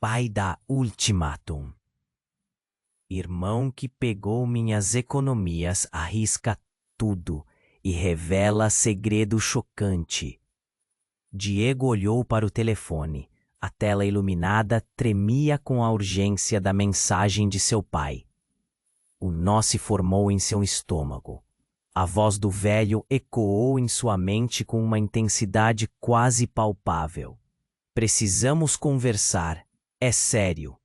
Pai dá ultimátum. Irmão que pegou minhas economias arrisca tudo e revela segredo chocante. Diego olhou para o telefone. A tela iluminada tremia com a urgência da mensagem de seu pai. O nó se formou em seu estômago. A voz do velho ecoou em sua mente com uma intensidade quase palpável. Precisamos conversar. É sério.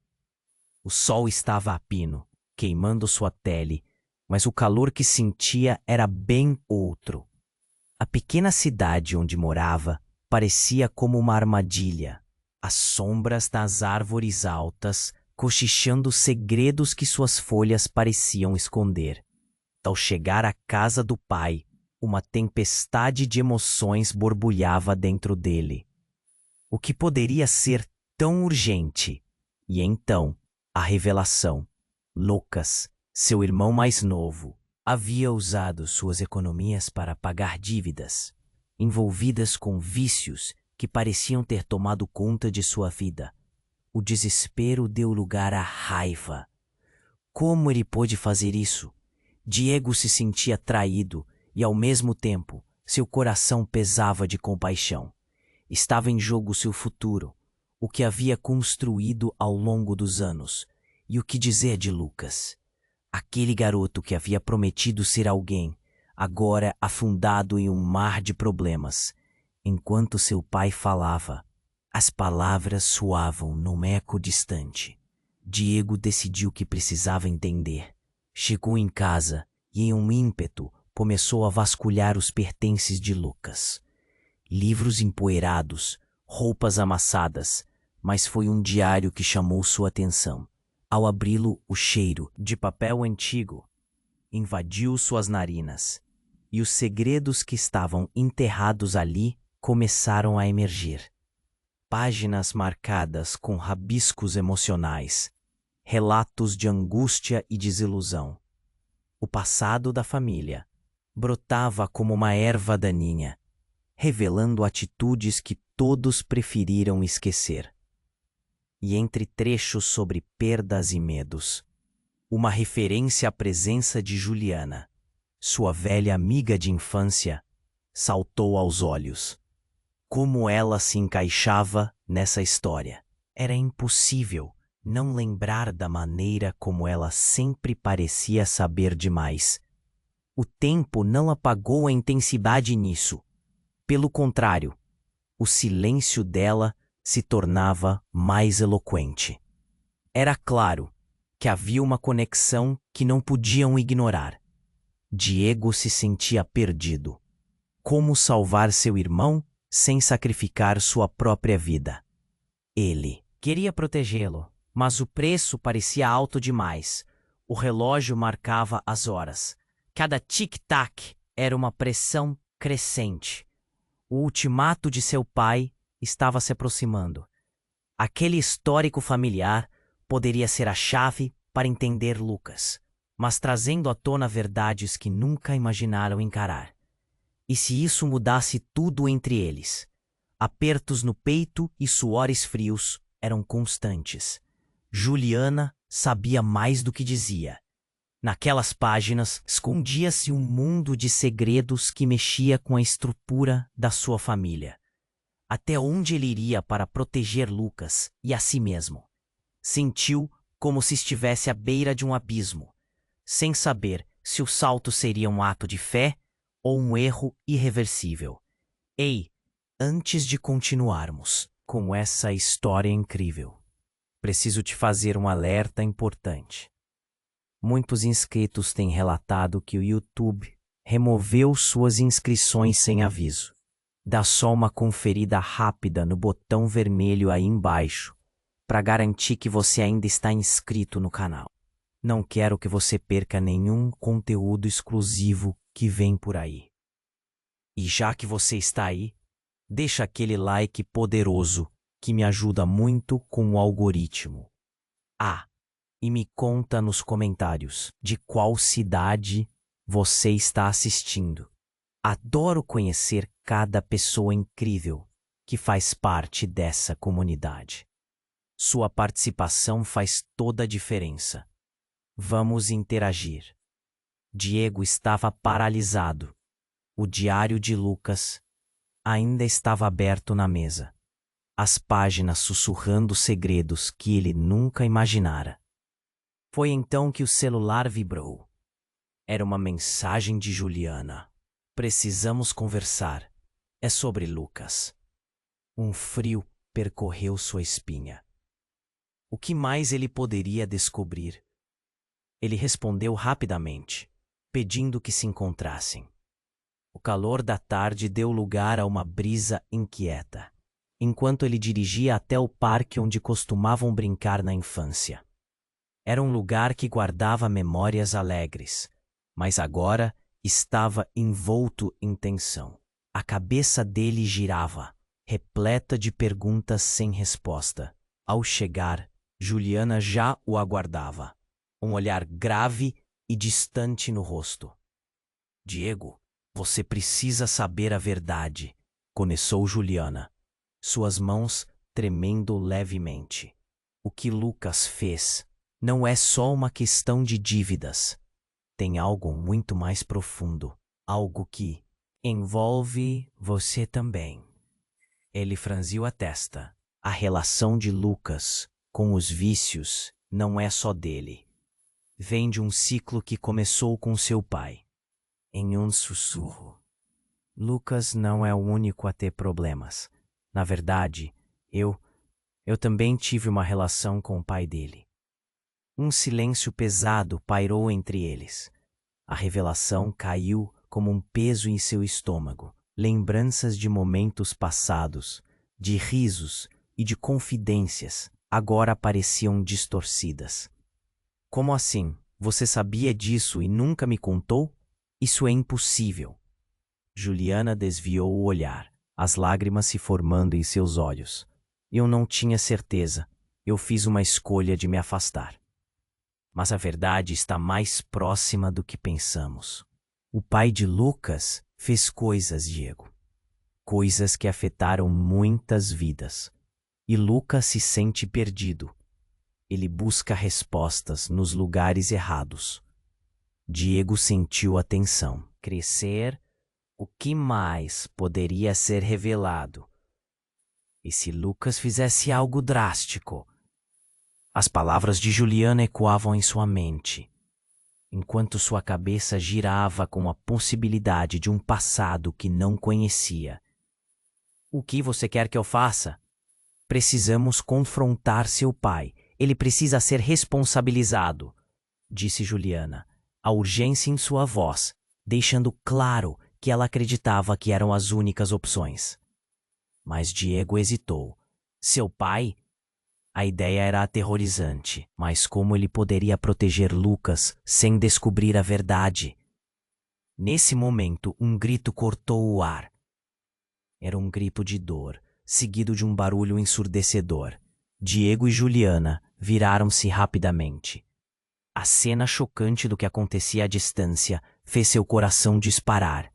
O sol estava a pino, queimando sua pele, mas o calor que sentia era bem outro. A pequena cidade onde morava parecia como uma armadilha. As sombras das árvores altas cochichando segredos que suas folhas pareciam esconder. Ao chegar à casa do pai, uma tempestade de emoções borbulhava dentro dele. O que poderia ser tão urgente? E então, a revelação. Lucas, seu irmão mais novo, havia usado suas economias para pagar dívidas, envolvidas com vícios que pareciam ter tomado conta de sua vida. O desespero deu lugar à raiva. Como ele pôde fazer isso? Diego se sentia traído e, ao mesmo tempo, seu coração pesava de compaixão. Estava em jogo seu futuro, o que havia construído ao longo dos anos. E o que dizer de Lucas? Aquele garoto que havia prometido ser alguém, agora afundado em um mar de problemas. Enquanto seu pai falava, as palavras soavam num eco distante. Diego decidiu que precisava entender. Chegou em casa e, em um ímpeto, começou a vasculhar os pertences de Lucas. Livros empoeirados, roupas amassadas, mas foi um diário que chamou sua atenção. Ao abri-lo, o cheiro de papel antigo invadiu suas narinas, e os segredos que estavam enterrados ali começaram a emergir. Páginas marcadas com rabiscos emocionais, relatos de angústia e desilusão. O passado da família brotava como uma erva daninha, revelando atitudes que todos preferiram esquecer. E entre trechos sobre perdas e medos, uma referência à presença de Juliana, sua velha amiga de infância, saltou aos olhos. Como ela se encaixava nessa história? Era impossível não lembrar da maneira como ela sempre parecia saber demais. O tempo não apagou a intensidade nisso. Pelo contrário, o silêncio dela se tornava mais eloquente. Era claro que havia uma conexão que não podiam ignorar. Diego se sentia perdido. Como salvar seu irmão sem sacrificar sua própria vida? Ele queria protegê-lo, mas o preço parecia alto demais. O relógio marcava as horas. Cada tic-tac era uma pressão crescente. O ultimato de seu pai estava se aproximando. Aquele histórico familiar poderia ser a chave para entender Lucas, mas trazendo à tona verdades que nunca imaginaram encarar. E se isso mudasse tudo entre eles? Apertos no peito e suores frios eram constantes. Juliana sabia mais do que dizia. Naquelas páginas escondia-se um mundo de segredos que mexia com a estrutura da sua família. Até onde ele iria para proteger Lucas e a si mesmo? Sentiu como se estivesse à beira de um abismo, sem saber se o salto seria um ato de fé ou um erro irreversível. Ei, antes de continuarmos com essa história incrível, preciso te fazer um alerta importante. Muitos inscritos têm relatado que o YouTube removeu suas inscrições sem aviso. Dá só uma conferida rápida no botão vermelho aí embaixo para garantir que você ainda está inscrito no canal. Não quero que você perca nenhum conteúdo exclusivo que vem por aí. E já que você está aí, deixa aquele like poderoso que me ajuda muito com o algoritmo. E me conta nos comentários de qual cidade você está assistindo. Adoro conhecer cada pessoa incrível que faz parte dessa comunidade. Sua participação faz toda a diferença. Vamos interagir. Diego estava paralisado. O diário de Lucas ainda estava aberto na mesa. As páginas sussurrando segredos que ele nunca imaginara. Foi então que o celular vibrou. Era uma mensagem de Juliana. Precisamos conversar. É sobre Lucas. Um frio percorreu sua espinha. O que mais ele poderia descobrir? Ele respondeu rapidamente, pedindo que se encontrassem. O calor da tarde deu lugar a uma brisa inquieta, enquanto ele dirigia até o parque onde costumavam brincar na infância. Era um lugar que guardava memórias alegres, mas agora estava envolto em tensão. A cabeça dele girava, repleta de perguntas sem resposta. Ao chegar, Juliana já o aguardava, um olhar grave e distante no rosto. Diego, você precisa saber a verdade, começou Juliana, suas mãos tremendo levemente. O que Lucas fez não é só uma questão de dívidas. Tem algo muito mais profundo, algo que envolve você também. Ele franziu a testa. A relação de Lucas com os vícios não é só dele. Vem de um ciclo que começou com seu pai. Em um sussurro. Lucas não é o único a ter problemas. Na verdade, eu também tive uma relação com o pai dele. Um silêncio pesado pairou entre eles. A revelação caiu como um peso em seu estômago. Lembranças de momentos passados, de risos e de confidências, agora pareciam distorcidas. Como assim? Você sabia disso e nunca me contou? Isso é impossível. Juliana desviou o olhar, as lágrimas se formando em seus olhos. Eu não tinha certeza. Eu fiz uma escolha de me afastar. Mas a verdade está mais próxima do que pensamos. O pai de Lucas fez coisas, Diego. Coisas que afetaram muitas vidas. E Lucas se sente perdido. Ele busca respostas nos lugares errados. Diego sentiu a tensão crescer. O que mais poderia ser revelado? E se Lucas fizesse algo drástico? As palavras de Juliana ecoavam em sua mente, enquanto sua cabeça girava com a possibilidade de um passado que não conhecia. O que você quer que eu faça? Precisamos confrontar seu pai. Ele precisa ser responsabilizado, disse Juliana, a urgência em sua voz, deixando claro que ela acreditava que eram as únicas opções. Mas Diego hesitou. Seu pai? A ideia era aterrorizante, mas como ele poderia proteger Lucas sem descobrir a verdade? Nesse momento, um grito cortou o ar. Era um grito de dor, seguido de um barulho ensurdecedor. Diego e Juliana viraram-se rapidamente. A cena chocante do que acontecia à distância fez seu coração disparar.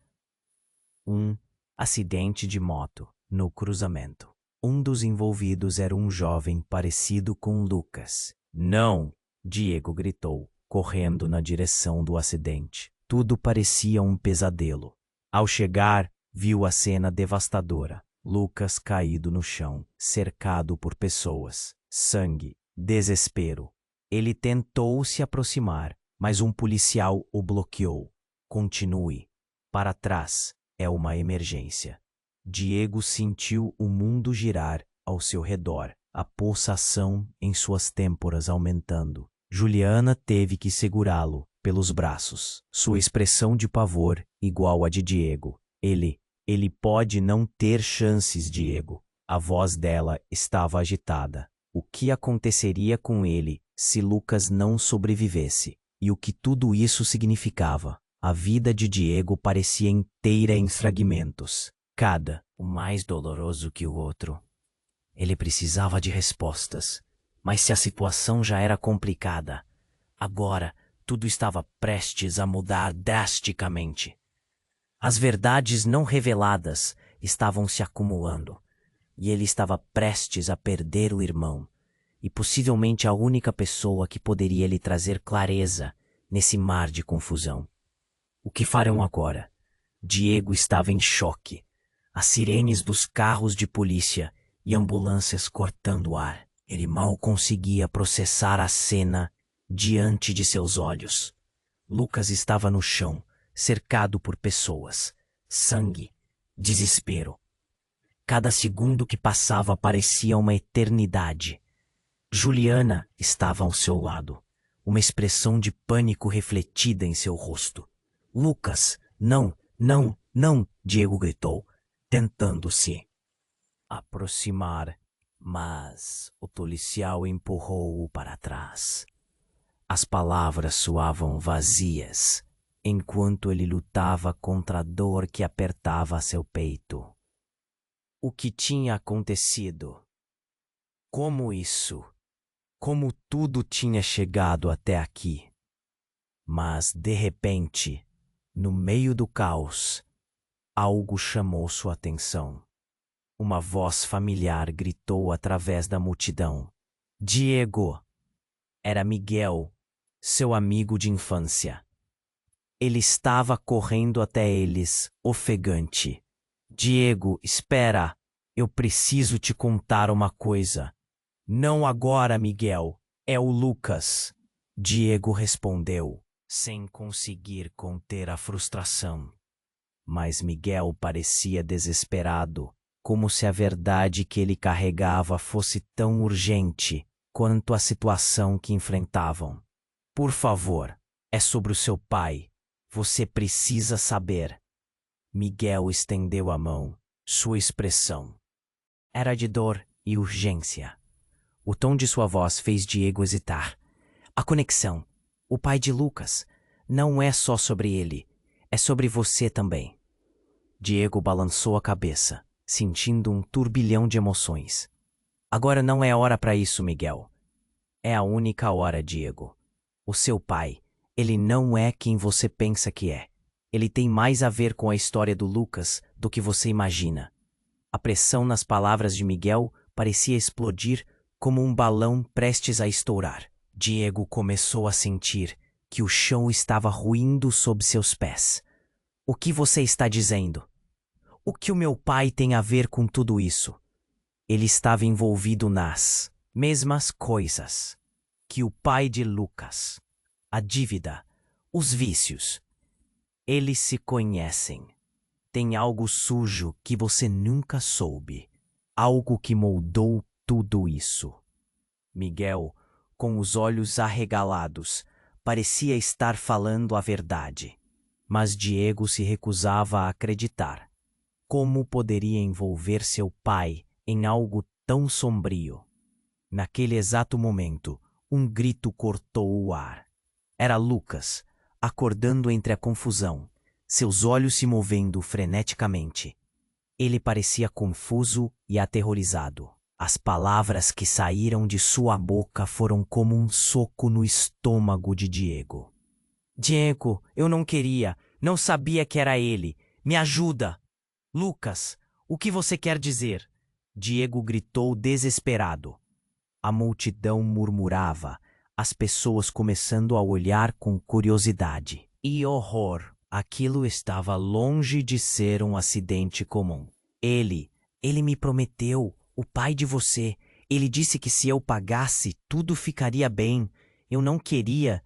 Um acidente de moto no cruzamento. Um dos envolvidos era um jovem parecido com Lucas. Não! Diego gritou, correndo na direção do acidente. Tudo parecia um pesadelo. Ao chegar, viu a cena devastadora. Lucas caído no chão, cercado por pessoas. Sangue, desespero. Ele tentou se aproximar, mas um policial o bloqueou. Continue. Para trás. É uma emergência. Diego sentiu o mundo girar ao seu redor, a pulsação em suas têmporas aumentando. Juliana teve que segurá-lo pelos braços. Sua expressão de pavor igual à de Diego. Ele pode não ter chances, Diego. A voz dela estava agitada. O que aconteceria com ele se Lucas não sobrevivesse? E o que tudo isso significava? A vida de Diego parecia inteira em fragmentos, cada um mais doloroso que o outro. Ele precisava de respostas, mas se a situação já era complicada, agora tudo estava prestes a mudar drasticamente. As verdades não reveladas estavam se acumulando, e ele estava prestes a perder o irmão. e possivelmente a única pessoa que poderia lhe trazer clareza nesse mar de confusão. O que farão agora? Diego estava em choque. As sirenes dos carros de polícia e ambulâncias cortando o ar. Ele mal conseguia processar a cena diante de seus olhos. Lucas estava no chão, cercado por pessoas. Sangue, desespero. Cada segundo que passava parecia uma eternidade. Juliana estava ao seu lado, uma expressão de pânico refletida em seu rosto. Lucas, não, não, não, Diego gritou, tentando se aproximar, mas o policial empurrou-o para trás. As palavras soavam vazias, enquanto ele lutava contra a dor que apertava seu peito. O que tinha acontecido? Como isso? Como tudo tinha chegado até aqui? Mas, de repente, no meio do caos, algo chamou sua atenção. Uma voz familiar gritou através da multidão. Diego! Era Miguel, seu amigo de infância. Ele estava correndo até eles, ofegante. Diego, espera! Eu preciso te contar uma coisa. Não agora, Miguel. É o Lucas. Diego respondeu, sem conseguir conter a frustração. Mas Miguel parecia desesperado, como se a verdade que ele carregava fosse tão urgente quanto a situação que enfrentavam. Por favor, é sobre o seu pai. Você precisa saber. Miguel estendeu a mão. Sua expressão era de dor e urgência. O tom de sua voz fez Diego hesitar. A conexão, o pai de Lucas, não é só sobre ele, é sobre você também. Diego balançou a cabeça, sentindo um turbilhão de emoções. Agora não é hora para isso, Miguel. É a única hora, Diego. O seu pai, ele não é quem você pensa que é. Ele tem mais a ver com a história do Lucas do que você imagina. A pressão nas palavras de Miguel parecia explodir como um balão prestes a estourar. Diego começou a sentir que o chão estava ruindo sob seus pés. O que você está dizendo? O que o meu pai tem a ver com tudo isso? Ele estava envolvido nas mesmas coisas que o pai de Lucas. A dívida, os vícios. Eles se conhecem. Tem algo sujo que você nunca soube. Algo que moldou tudo isso. Miguel, com os olhos arregalados, parecia estar falando a verdade. Mas Diego se recusava a acreditar. Como poderia envolver seu pai em algo tão sombrio? Naquele exato momento, um grito cortou o ar. Era Lucas, acordando entre a confusão, seus olhos se movendo freneticamente. Ele parecia confuso e aterrorizado. As palavras que saíram de sua boca foram como um soco no estômago de Diego. Diego, eu não queria, não sabia que era ele. Me ajuda! Lucas, o que você quer dizer? Diego gritou desesperado. A multidão murmurava, as pessoas começando a olhar com curiosidade e horror. Aquilo estava longe de ser um acidente comum. Ele me prometeu, o pai de você. Ele disse que se eu pagasse, tudo ficaria bem. Eu não queria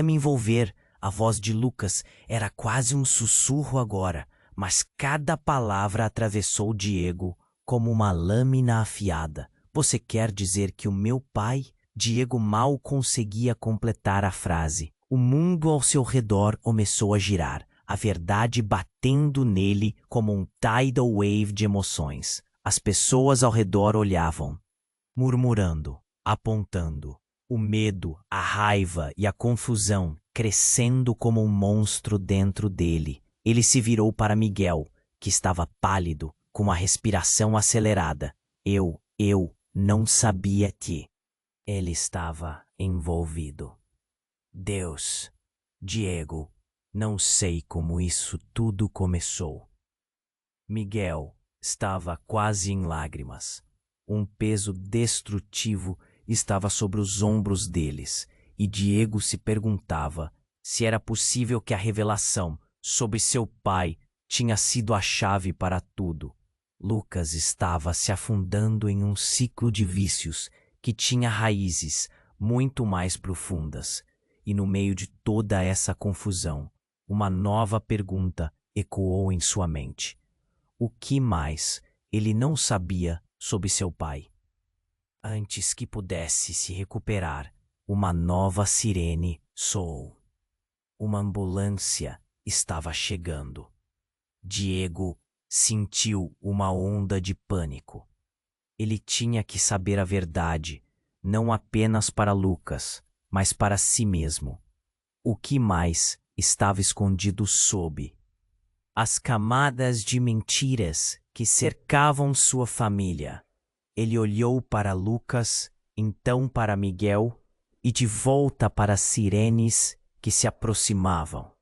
me envolver. A voz de Lucas era quase um sussurro agora, mas cada palavra atravessou Diego como uma lâmina afiada. Você quer dizer que o meu pai? Diego mal conseguia completar a frase. O mundo ao seu redor começou a girar, a verdade batendo nele como um tidal wave de emoções. As pessoas ao redor olhavam, murmurando, apontando. O medo, a raiva e a confusão crescendo como um monstro dentro dele. Ele se virou para Miguel, que estava pálido, com a respiração acelerada. Eu não sabia que ele estava envolvido. Deus, Diego, não sei como isso tudo começou. Miguel estava quase em lágrimas. Um peso destrutivo estava sobre os ombros deles, e Diego se perguntava se era possível que a revelação sobre seu pai tinha sido a chave para tudo. Lucas estava se afundando em um ciclo de vícios que tinha raízes muito mais profundas. E no meio de toda essa confusão, uma nova pergunta ecoou em sua mente. O que mais ele não sabia sobre seu pai? Antes que pudesse se recuperar, uma nova sirene soou. Uma ambulância estava chegando. Diego sentiu uma onda de pânico. Ele tinha que saber a verdade, não apenas para Lucas, mas para si mesmo. O que mais estava escondido sob as camadas de mentiras que cercavam sua família? Ele olhou para Lucas, então para Miguel e de volta para as sirenes que se aproximavam.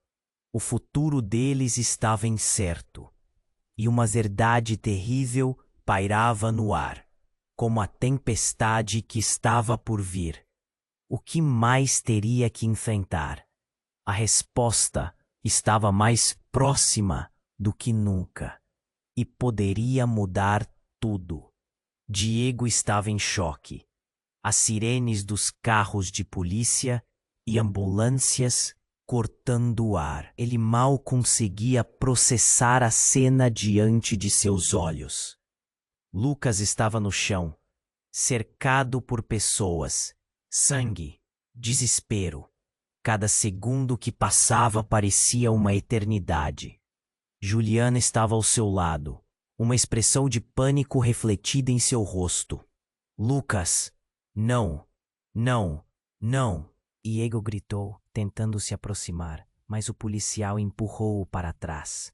O futuro deles estava incerto, e uma verdade terrível pairava no ar, como a tempestade que estava por vir. O que mais teria que enfrentar? A resposta estava mais próxima do que nunca, e poderia mudar tudo. Diego estava em choque. As sirenes dos carros de polícia e ambulâncias cortando o ar. Ele mal conseguia processar a cena diante de seus olhos. Lucas estava no chão, cercado por pessoas, sangue, desespero. Cada segundo que passava parecia uma eternidade. Juliana estava ao seu lado, uma expressão de pânico refletida em seu rosto. Lucas, não, não, não! Diego gritou, tentando se aproximar, mas o policial empurrou-o para trás.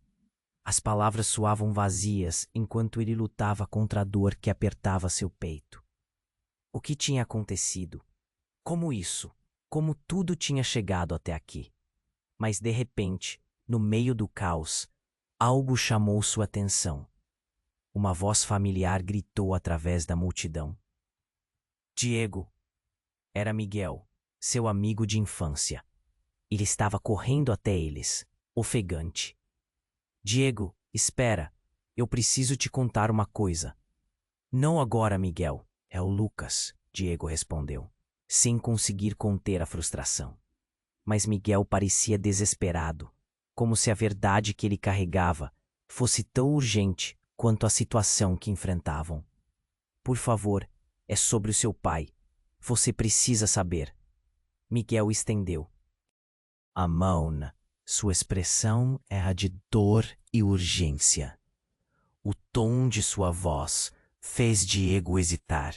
As palavras soavam vazias enquanto ele lutava contra a dor que apertava seu peito. O que tinha acontecido? Como isso? Como tudo tinha chegado até aqui? Mas de repente, no meio do caos, algo chamou sua atenção. Uma voz familiar gritou através da multidão. Diego! Era Miguel, seu amigo de infância. Ele estava correndo até eles, ofegante. Diego, espera. Eu preciso te contar uma coisa. Não agora, Miguel. É o Lucas, Diego respondeu, sem conseguir conter a frustração. Mas Miguel parecia desesperado, como se a verdade que ele carregava fosse tão urgente quanto a situação que enfrentavam. Por favor, é sobre o seu pai. Você precisa saber. Miguel estendeu a mão. Sua expressão era de dor e urgência. O tom de sua voz fez Diego hesitar.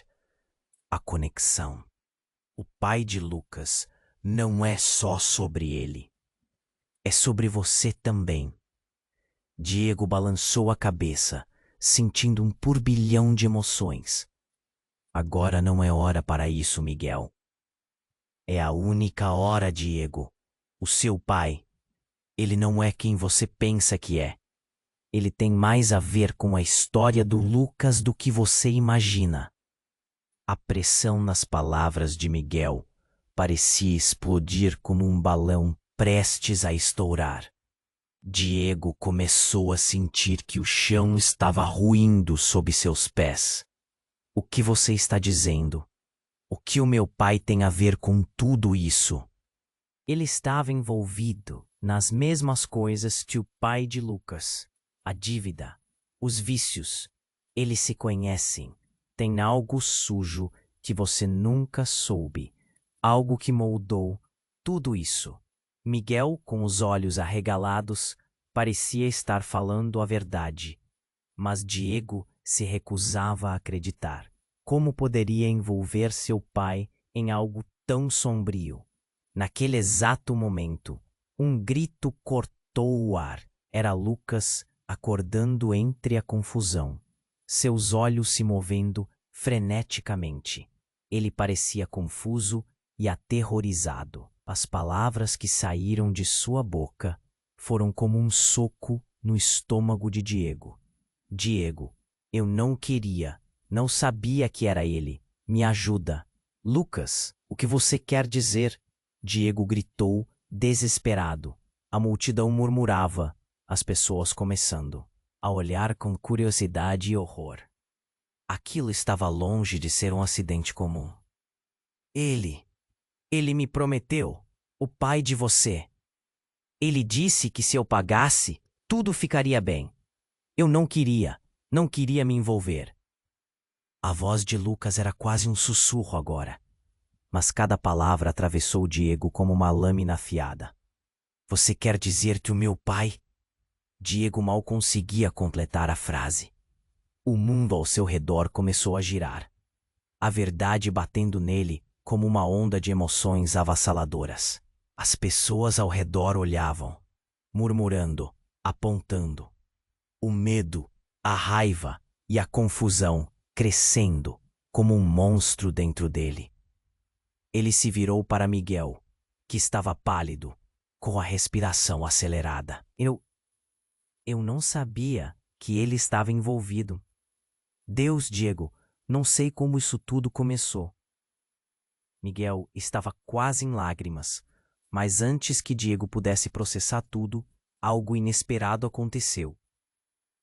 A conexão. O pai de Lucas não é só sobre ele. É sobre você também. Diego balançou a cabeça, sentindo um turbilhão de emoções. Agora não é hora para isso, Miguel. É a única hora, Diego. O seu pai, ele não é quem você pensa que é. Ele tem mais a ver com a história do Lucas do que você imagina. A pressão nas palavras de Miguel parecia explodir como um balão prestes a estourar. Diego começou a sentir que o chão estava ruindo sob seus pés. O que você está dizendo? O que o meu pai tem a ver com tudo isso? Ele estava envolvido nas mesmas coisas que o pai de Lucas. A dívida, os vícios, eles se conhecem. Tem algo sujo que você nunca soube, algo que moldou tudo isso. Miguel, com os olhos arregalados, parecia estar falando a verdade, mas Diego se recusava a acreditar. Como poderia envolver seu pai em algo tão sombrio? Naquele exato momento, um grito cortou o ar. Era Lucas acordando entre a confusão, seus olhos se movendo freneticamente. Ele parecia confuso e aterrorizado. As palavras que saíram de sua boca foram como um soco no estômago de Diego. Diego, eu não queria, não sabia que era ele. Me ajuda. Lucas, o que você quer dizer? Diego gritou, desesperado. A multidão murmurava, as pessoas começando a olhar com curiosidade e horror. Aquilo estava longe de ser um acidente comum. Ele me prometeu, o pai de você. Ele disse que se eu pagasse, tudo ficaria bem. Eu não queria me envolver. A voz de Lucas era quase um sussurro agora, mas cada palavra atravessou Diego como uma lâmina afiada. Você quer dizer que o meu pai? Diego mal conseguia completar a frase. O mundo ao seu redor começou a girar, a verdade batendo nele como uma onda de emoções avassaladoras. As pessoas ao redor olhavam, murmurando, apontando. O medo, a raiva e a confusão crescendo como um monstro dentro dele. Ele se virou para Miguel, que estava pálido, com a respiração acelerada. Eu não sabia que ele estava envolvido. Deus, Diego, não sei como isso tudo começou. Miguel estava quase em lágrimas, mas antes que Diego pudesse processar tudo, algo inesperado aconteceu.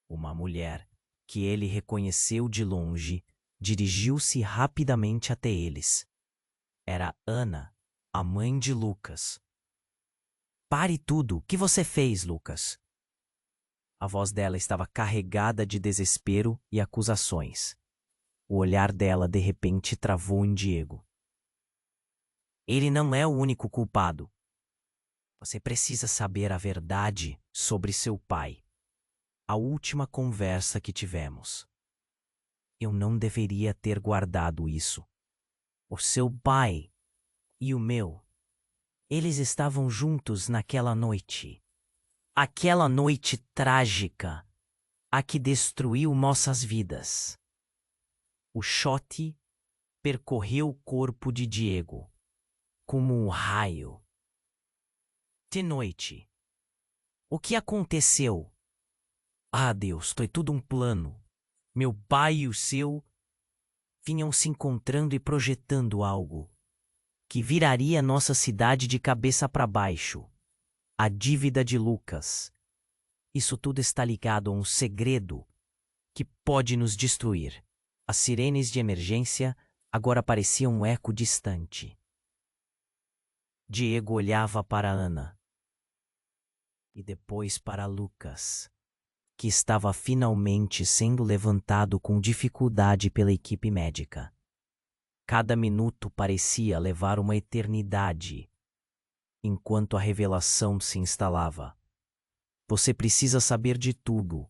Uma mulher, que ele reconheceu de longe, dirigiu-se rapidamente até eles. Era Ana, a mãe de Lucas. Pare tudo! O que você fez, Lucas? A voz dela estava carregada de desespero e acusações. O olhar dela de repente travou em Diego. Ele não é o único culpado. Você precisa saber a verdade sobre seu pai. A última conversa que tivemos. Eu não deveria ter guardado isso. O seu pai e o meu, eles estavam juntos naquela noite. Aquela noite trágica, a que destruiu nossas vidas. O choque percorreu o corpo de Diego, como um raio. De noite. O que aconteceu? Ah, Deus, foi tudo um plano. Meu pai e o seu vinham se encontrando e projetando algo que viraria nossa cidade de cabeça para baixo. A dívida de Lucas. Isso tudo está ligado a um segredo que pode nos destruir. As sirenes de emergência agora pareciam um eco distante. Diego olhava para Ana e depois para Lucas, que estava finalmente sendo levantado com dificuldade pela equipe médica. Cada minuto parecia levar uma eternidade, enquanto a revelação se instalava. Você precisa saber de tudo.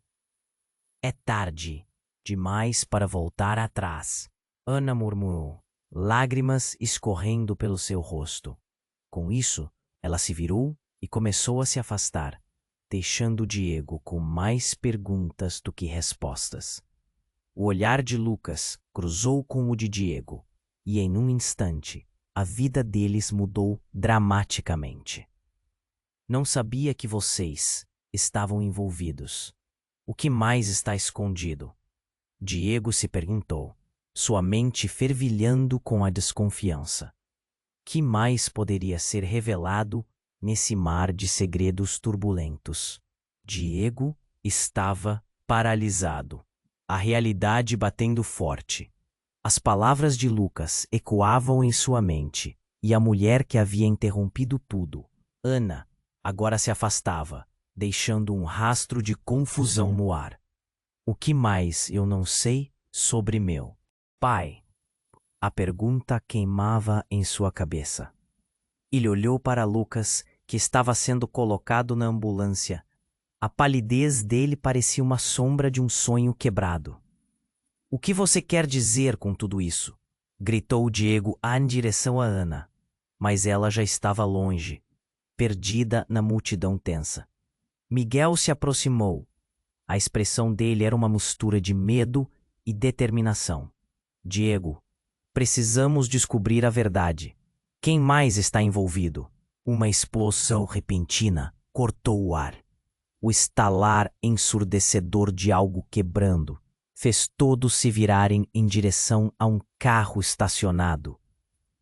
É tarde demais para voltar atrás. Ana murmurou, lágrimas escorrendo pelo seu rosto. Com isso, ela se virou e começou a se afastar, deixando Diego com mais perguntas do que respostas. O olhar de Lucas cruzou com o de Diego, e em um instante, a vida deles mudou dramaticamente. Não sabia que vocês estavam envolvidos. O que mais está escondido? Diego se perguntou, sua mente fervilhando com a desconfiança. Que mais poderia ser revelado nesse mar de segredos turbulentos? Diego estava paralisado, a realidade batendo forte. As palavras de Lucas ecoavam em sua mente, e a mulher que havia interrompido tudo, Ana, agora se afastava, deixando um rastro de confusão no ar. O que mais eu não sei sobre meu pai? A pergunta queimava em sua cabeça. Ele olhou para Lucas, que estava sendo colocado na ambulância. A palidez dele parecia uma sombra de um sonho quebrado. O que você quer dizer com tudo isso? Gritou Diego em direção a Ana, mas ela já estava longe, perdida na multidão tensa. Miguel se aproximou. A expressão dele era uma mistura de medo e determinação. Diego, precisamos descobrir a verdade. Quem mais está envolvido? Uma explosão repentina cortou o ar. O estalar ensurdecedor de algo quebrando fez todos se virarem em direção a um carro estacionado.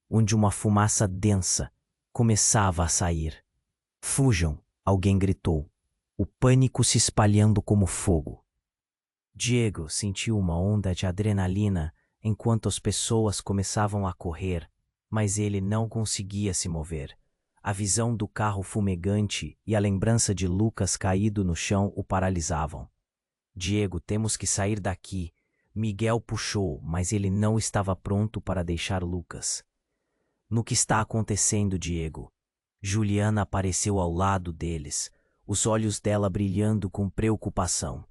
onde uma fumaça densa começava a sair. Fujam, alguém gritou, o pânico se espalhando como fogo. Diego sentiu uma onda de adrenalina enquanto as pessoas começavam a correr, mas ele não conseguia se mover. A visão do carro fumegante e a lembrança de Lucas caído no chão o paralisavam. Diego, temos que sair daqui. Miguel puxou, mas ele não estava pronto para deixar Lucas. No que está acontecendo, Diego? Juliana apareceu ao lado deles, os olhos dela brilhando com preocupação.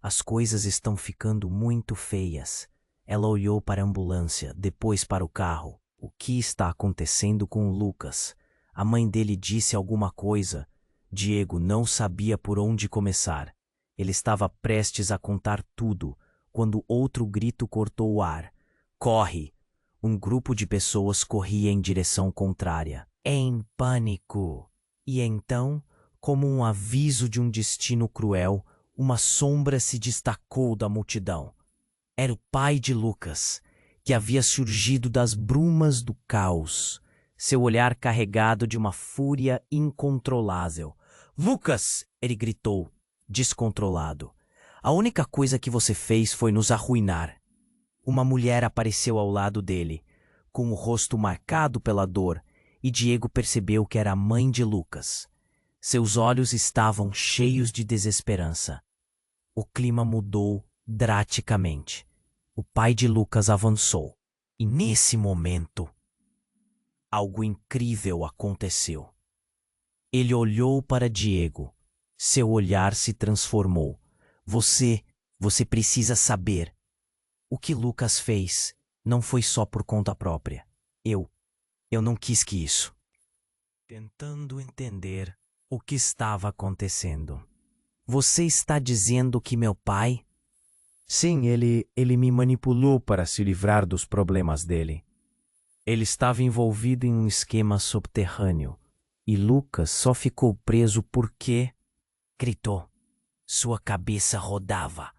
As coisas estão ficando muito feias. Ela olhou para a ambulância, depois para o carro. O que está acontecendo com o Lucas? A mãe dele disse alguma coisa. Diego não sabia por onde começar. Ele estava prestes a contar tudo, quando outro grito cortou o ar. Corre! Um grupo de pessoas corria em direção contrária, em pânico. E então, como um aviso de um destino cruel, uma sombra se destacou da multidão. Era o pai de Lucas, que havia surgido das brumas do caos, seu olhar carregado de uma fúria incontrolável. Lucas! Ele gritou, descontrolado. A única coisa que você fez foi nos arruinar. Uma mulher apareceu ao lado dele, com o rosto marcado pela dor, e Diego percebeu que era a mãe de Lucas. Seus olhos estavam cheios de desesperança. O clima mudou drasticamente. O pai de Lucas avançou. E nesse momento, algo incrível aconteceu. Ele olhou para Diego. Seu olhar se transformou. Você precisa saber. O que Lucas fez não foi só por conta própria. Eu não quis que isso. Tentando entender o que estava acontecendo. Você está dizendo que meu pai... Sim, ele me manipulou para se livrar dos problemas dele. Ele estava envolvido em um esquema subterrâneo. E Lucas só ficou preso porque... Gritou. Sua cabeça rodava.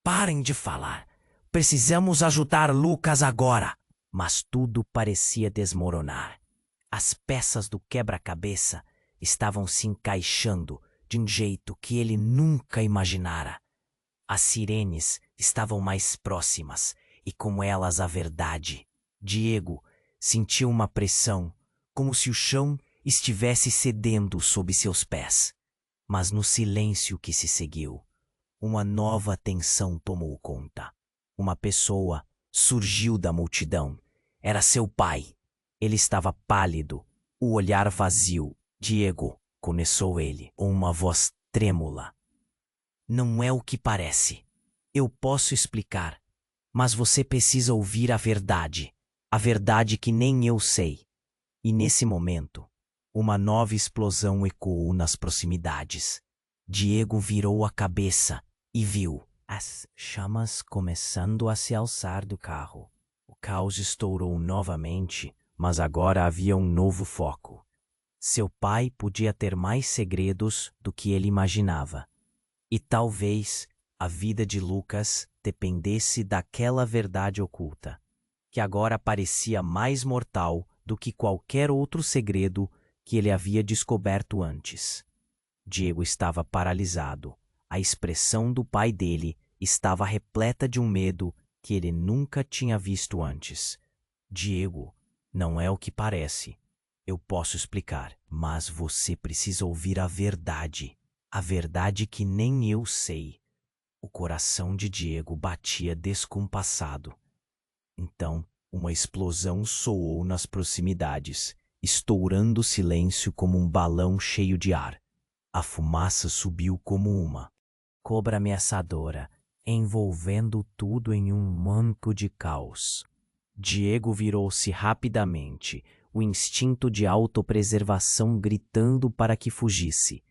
Parem de falar. Precisamos ajudar Lucas agora. Mas tudo parecia desmoronar. As peças do quebra-cabeça estavam se encaixando de um jeito que ele nunca imaginara. As sirenes estavam mais próximas e com elas a verdade. Diego sentiu uma pressão, como se o chão estivesse cedendo sob seus pés. Mas no silêncio que se seguiu, uma nova tensão tomou conta. Uma pessoa surgiu da multidão. Era seu pai. Ele estava pálido, o olhar vazio. Diego, começou ele, com uma voz trêmula. Não é o que parece. Eu posso explicar, mas você precisa ouvir a verdade. A verdade que nem eu sei. E nesse momento, uma nova explosão ecoou nas proximidades. Diego virou a cabeça e viu as chamas começando a se alçar do carro. O caos estourou novamente, mas agora havia um novo foco. Seu pai podia ter mais segredos do que ele imaginava. E talvez a vida de Lucas dependesse daquela verdade oculta, que agora parecia mais mortal do que qualquer outro segredo que ele havia descoberto antes. Diego estava paralisado. A expressão do pai dele estava repleta de um medo que ele nunca tinha visto antes. Diego, não é o que parece. Eu posso explicar, mas você precisa ouvir a verdade. A verdade que nem eu sei. O coração de Diego batia descompassado. Então, uma explosão soou nas proximidades, estourando o silêncio como um balão cheio de ar. A fumaça subiu como uma cobra ameaçadora, envolvendo tudo em um manto de caos. Diego virou-se rapidamente, o instinto de autopreservação gritando para que fugisse.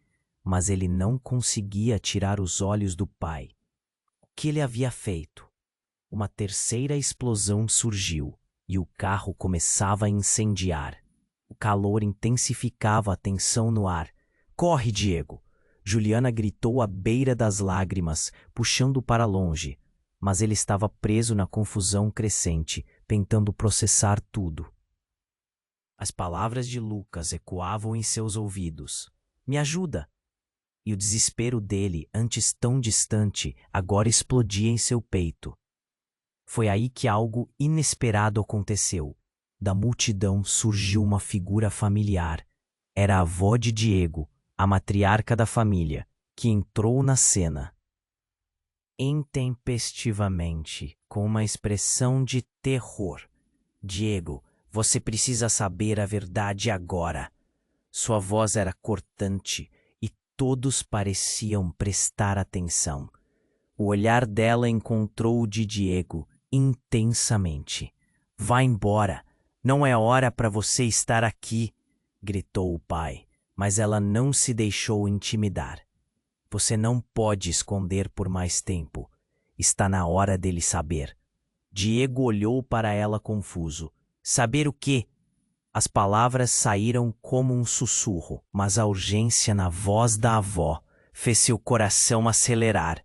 Mas ele não conseguia tirar os olhos do pai. O que ele havia feito? Uma terceira explosão surgiu e o carro começava a incendiar. O calor intensificava a tensão no ar. Corre, Diego! Juliana gritou à beira das lágrimas, puxando para longe. Mas ele estava preso na confusão crescente, tentando processar tudo. As palavras de Lucas ecoavam em seus ouvidos. Me ajuda! E o desespero dele, antes tão distante, agora explodia em seu peito. Foi aí que algo inesperado aconteceu. Da multidão surgiu uma figura familiar. Era a avó de Diego, a matriarca da família, que entrou na cena. Intempestivamente, com uma expressão de terror. Diego, você precisa saber a verdade agora. Sua voz era cortante e todos pareciam prestar atenção. O olhar dela encontrou o de Diego intensamente. Vá embora. Não é hora para você estar aqui, gritou o pai, mas ela não se deixou intimidar. Você não pode esconder por mais tempo. Está na hora dele saber. Diego olhou para ela confuso. Saber o quê? As palavras saíram como um sussurro, mas a urgência na voz da avó fez seu coração acelerar.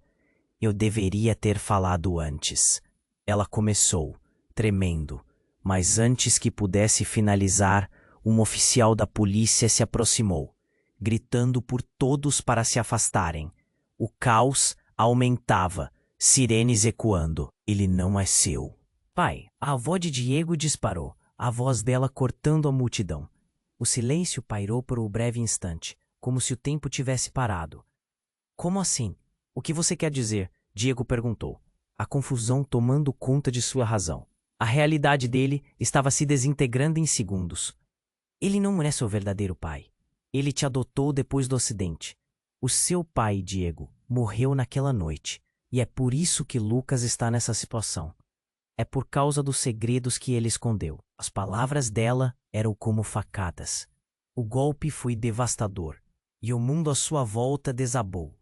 Eu deveria ter falado antes. Ela começou, tremendo, mas antes que pudesse finalizar, um oficial da polícia se aproximou, gritando por todos para se afastarem. O caos aumentava, sirenes ecoando. Ele não é seu. Pai, a avó de Diego disparou, a voz dela cortando a multidão. O silêncio pairou por um breve instante, como se o tempo tivesse parado. Como assim? O que você quer dizer? Diego perguntou, a confusão tomando conta de sua razão. A realidade dele estava se desintegrando em segundos. Ele não é seu verdadeiro pai. Ele te adotou depois do acidente. O seu pai, Diego, morreu naquela noite, e é por isso que Lucas está nessa situação. É por causa dos segredos que ele escondeu. As palavras dela eram como facadas. O golpe foi devastador, e o mundo à sua volta desabou.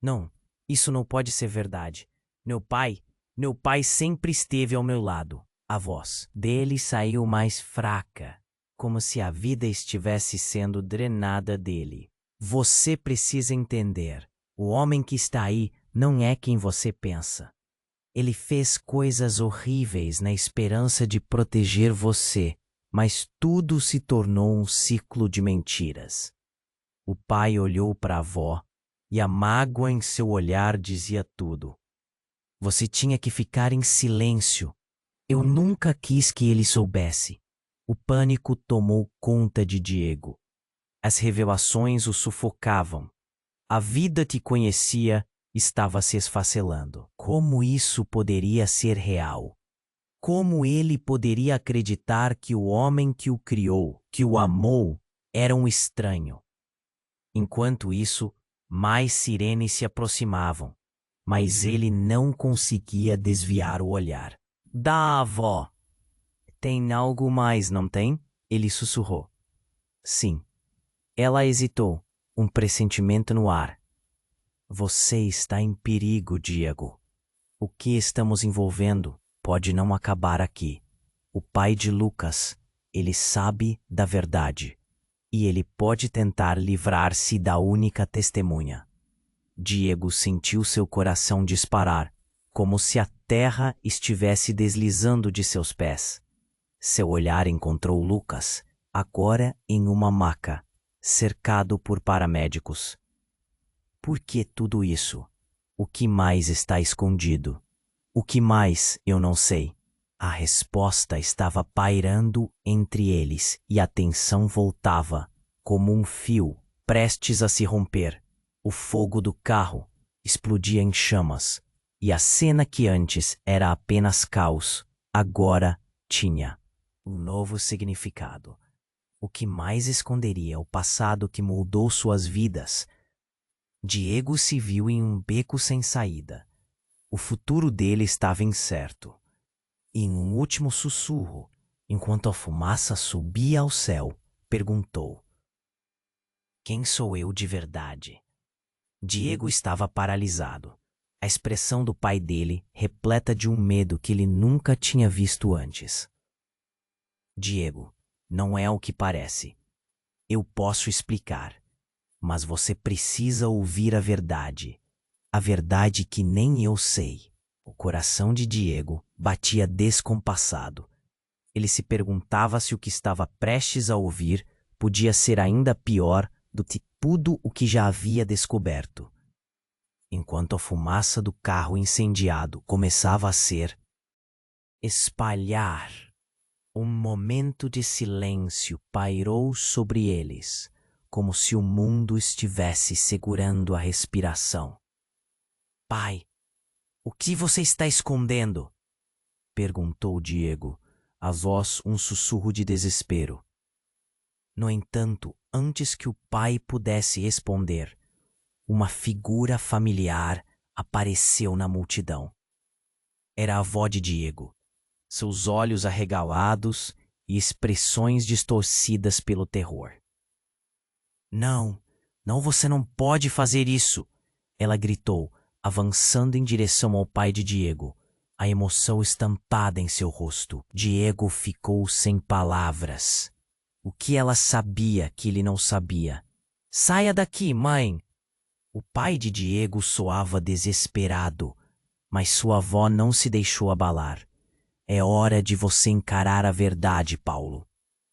Não, isso não pode ser verdade. Meu pai sempre esteve ao meu lado. A voz dele saiu mais fraca, como se a vida estivesse sendo drenada dele. Você precisa entender. O homem que está aí não é quem você pensa. Ele fez coisas horríveis na esperança de proteger você, mas tudo se tornou um ciclo de mentiras. O pai olhou para a avó e a mágoa em seu olhar dizia tudo. Você tinha que ficar em silêncio. Eu nunca quis que ele soubesse. O pânico tomou conta de Diego. As revelações o sufocavam. A vida que conhecia estava se esfacelando. Como isso poderia ser real? Como ele poderia acreditar que o homem que o criou, que o amou, era um estranho? Enquanto isso, mais sirenes se aproximavam, mas ele não conseguia desviar o olhar. Da avó. Tem algo mais, não tem? Ele sussurrou. Sim. Ela hesitou, um pressentimento no ar. Você está em perigo, Diego. O que estamos envolvendo pode não acabar aqui. O pai de Lucas, ele sabe da verdade. E ele pode tentar livrar-se da única testemunha. Diego sentiu seu coração disparar, como se a terra estivesse deslizando de seus pés. Seu olhar encontrou Lucas, agora em uma maca, cercado por paramédicos. Por que tudo isso? O que mais está escondido? O que mais eu não sei? A resposta estava pairando entre eles e a tensão voltava, como um fio, prestes a se romper. O fogo do carro explodia em chamas, e a cena que antes era apenas caos, agora tinha um novo significado. O que mais esconderia o passado que moldou suas vidas? Diego se viu em um beco sem saída. O futuro dele estava incerto. E em um último sussurro, enquanto a fumaça subia ao céu, perguntou: quem sou eu de verdade? Diego estava paralisado. A expressão do pai dele repleta de um medo que ele nunca tinha visto antes. Diego, não é o que parece. Eu posso explicar, mas você precisa ouvir a verdade. A verdade que nem eu sei. O coração de Diego batia descompassado. Ele se perguntava se o que estava prestes a ouvir podia ser ainda pior do que tudo o que já havia descoberto. Enquanto a fumaça do carro incendiado começava a espalhar, um momento de silêncio pairou sobre eles, como se o mundo estivesse segurando a respiração. Pai, o que você está escondendo? Perguntou Diego, a voz um sussurro de desespero. No entanto, antes que o pai pudesse responder, uma figura familiar apareceu na multidão. Era a avó de Diego, seus olhos arregalados e expressões distorcidas pelo terror. Não, você não pode fazer isso! Ela gritou, avançando em direção ao pai de Diego, a emoção estampada em seu rosto. Diego ficou sem palavras. O que ela sabia que ele não sabia? Saia daqui, mãe! O pai de Diego soava desesperado, mas sua avó não se deixou abalar. É hora de você encarar a verdade, Paulo.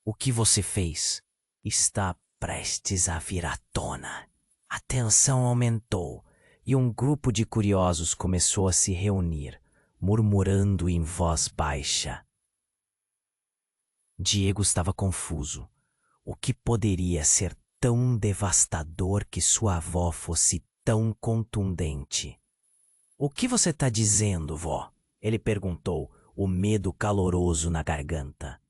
O que você fez está prestes a vir à tona. A tensão aumentou e um grupo de curiosos começou a se reunir, murmurando em voz baixa. Diego estava confuso. O que poderia ser tão devastador que sua avó fosse tão contundente? O que você está dizendo, vó? Ele perguntou, o medo caloroso na garganta.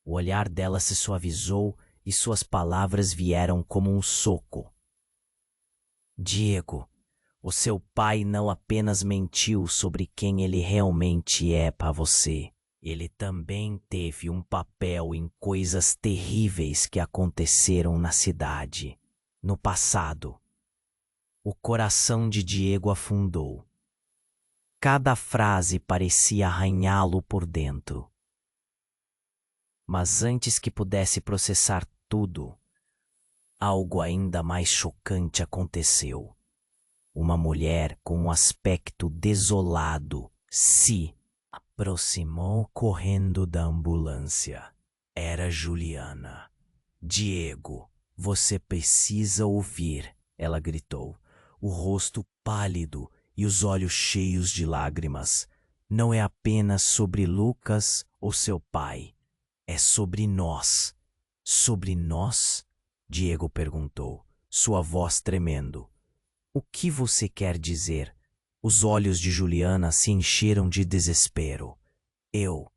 O olhar dela se suavizou e suas palavras vieram como um soco. Diego, o seu pai não apenas mentiu sobre quem ele realmente é para você. Ele também teve um papel em coisas terríveis que aconteceram na cidade, no passado. O coração de Diego afundou. Cada frase parecia arranhá-lo por dentro. Mas antes que pudesse processar tudo, algo ainda mais chocante aconteceu. Uma mulher com um aspecto desolado se aproximou correndo da ambulância. Era Juliana. Diego, você precisa ouvir, ela gritou, o rosto pálido e os olhos cheios de lágrimas. Não é apenas sobre Lucas ou seu pai. É sobre nós. Sobre nós? Diego perguntou, sua voz tremendo. O que você quer dizer? Os olhos de Juliana se encheram de desespero. Eu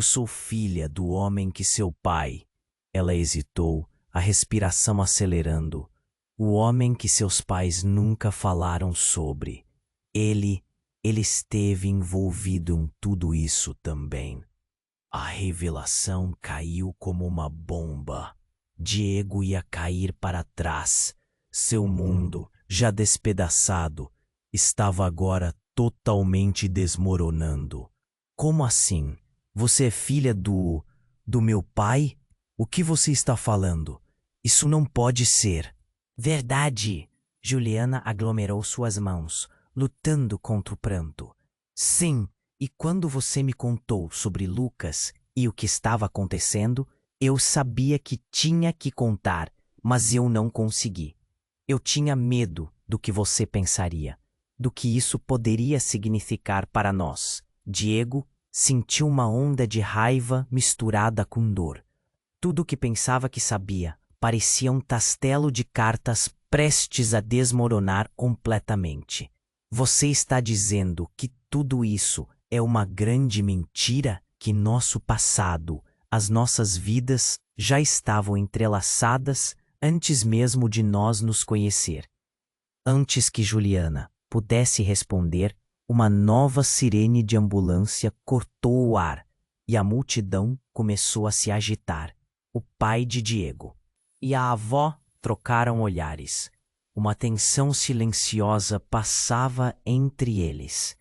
sou filha do homem que seu pai... Ela hesitou, a respiração acelerando. O homem que seus pais nunca falaram sobre. Ele esteve envolvido em tudo isso também. A revelação caiu como uma bomba. Diego ia cair para trás. Seu mundo, já despedaçado, estava agora totalmente desmoronando. Como assim? Você é filha do meu pai? O que você está falando? Isso não pode ser. Verdade. Juliana aglomerou suas mãos, lutando contra o pranto. Sim, e quando você me contou sobre Lucas e o que estava acontecendo, eu sabia que tinha que contar, mas eu não consegui. Eu tinha medo do que você pensaria, do que isso poderia significar para nós. Diego sentiu uma onda de raiva misturada com dor. Tudo o que pensava que sabia parecia um castelo de cartas prestes a desmoronar completamente. Você está dizendo que tudo isso é uma grande mentira? Que nosso passado, as nossas vidas já estavam entrelaçadas antes mesmo de nós nos conhecer. Antes que Juliana pudesse responder, uma nova sirene de ambulância cortou o ar e a multidão começou a se agitar. O pai de Diego e a avó trocaram olhares. Uma tensão silenciosa passava entre eles.